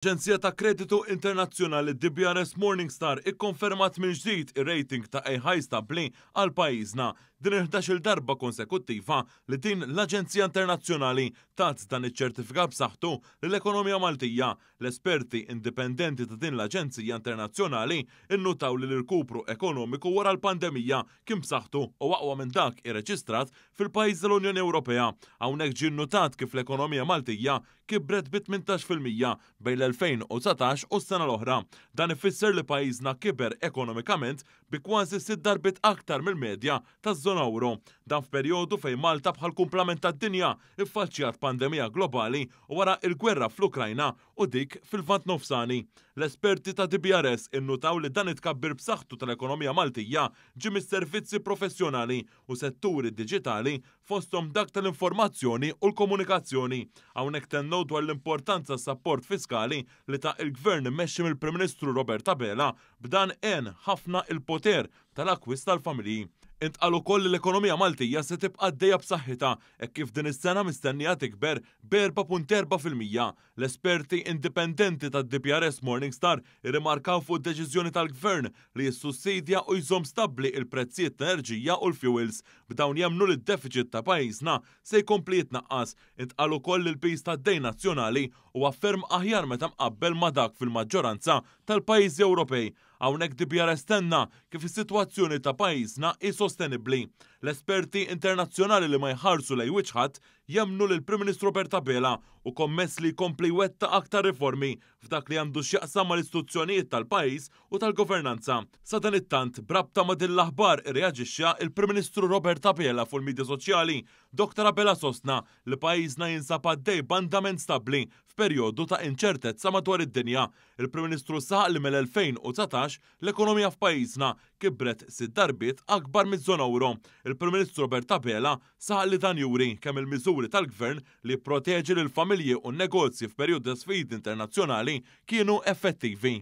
L-Aġenzija ta' Kreditu Internazzjonali DBRS Morningstar ikkonfermat minn ġdid ir-rating ta' AI stabbli għal pajjiżna. Din 11-il darba konsekuttiva li din l-Aġenzija Internazzjonali tat dan iċ-ċertifikat b'saħħtu lill-ekonomija Maltija. L-esperti indipendenti ta' din l-Aġenzija Internazzjonali innutaw li l-irkupru ekonomiku wara l-pandemija kien b'saħħtu u aqwa minn dak irreġistrat fil-pajjiż tal-Unjoni Ewropea. Hawnhekk ġie nnutat kif l-ekonomija Maltija kibret bi 18% bejn l-2019 u s-sena l-oħra. Dan ifisser li pajjiżna kiber ekonomikament bi kważi 6 darbit aktar mill-medja taż-żona euro. Dan f'perjodu fejn Malta bħal kumplament tad-dinja iffaċċjat pandemija globali u wara l-gwerra fl-Ukrajna u dik fil-Lvant Nofsani. L-esperti ta' DBRS innutaw li dan it-tkabbir b'saħħtu tal-ekonomija Maltija ġie mis-servizzi professjonali u setturi diġitali fosthom dak tal-informazzjoni u l-komunikazzjoni. Hawnhekk tennew dwar l-importanza s-sapport fiskali li ta' il-Gvern immexxi mill-Prim Ministru Robert Abela b'dan għen ħafna il-poter tal-akkwist tal-familji. Intqal ukoll li l-ekonomija Maltija se tibqa' għaddejja b'saħħitha hekk kif din is-sena mistennija tikber b'4.4%. L-esperti indipendenti tad-DBRS Morningstar irrimarkaw fuq id-deċiżjoni tal-Gvern li jissussidja u jżomm stabbli il-prezzijiet ta' enerġija u l-fuels. B'dawn jemmnu li d-deficit ta' pajjiżna se jkompli jitnaqqas. Intqal ukoll li l-pis tad-dejn nazzjonali huwa ferm aħjar meta mqabbel ma' dak fil-maġġoranza tal-pajjiżi Ewropej. Hawnhekk DBRS tenna kif is-sitwazzjoni ta' pajjiżna hi sostenibbli. L-esperti internazzjonali li ma jħarsu lejn wiċħat jemmnu li l-Prim Ministru Robert Abela u kommess li jkompli jwettaq aktar riformi f'dak li għandu x'jaqsam mal-istituzzjonijiet tal-pajjiż u tal-governanza. Sa dan it-tant brabta ma' din l-aħbar irreaġixxa il-Prim Ministru Robert Abela fuq il-midja soċjali. Dr. Abela sostna li pajjiżna jinsab għaddej b'andament stabbli f'perjodu ta' inċertezza madwar id-dinja. Il-Prim Ministru saq li mill-2019 l-ekonomija f'pajjiżna kibret 6 darbiet akbar miż-żona euro. Il-Prim Ministru Robert Abela saq li dan juri kemm il-miżuri tal-Gvern li jipproteġi lill familji u n-negozji f'perjodu ta' sfidi internazzjonali kienu effettivi.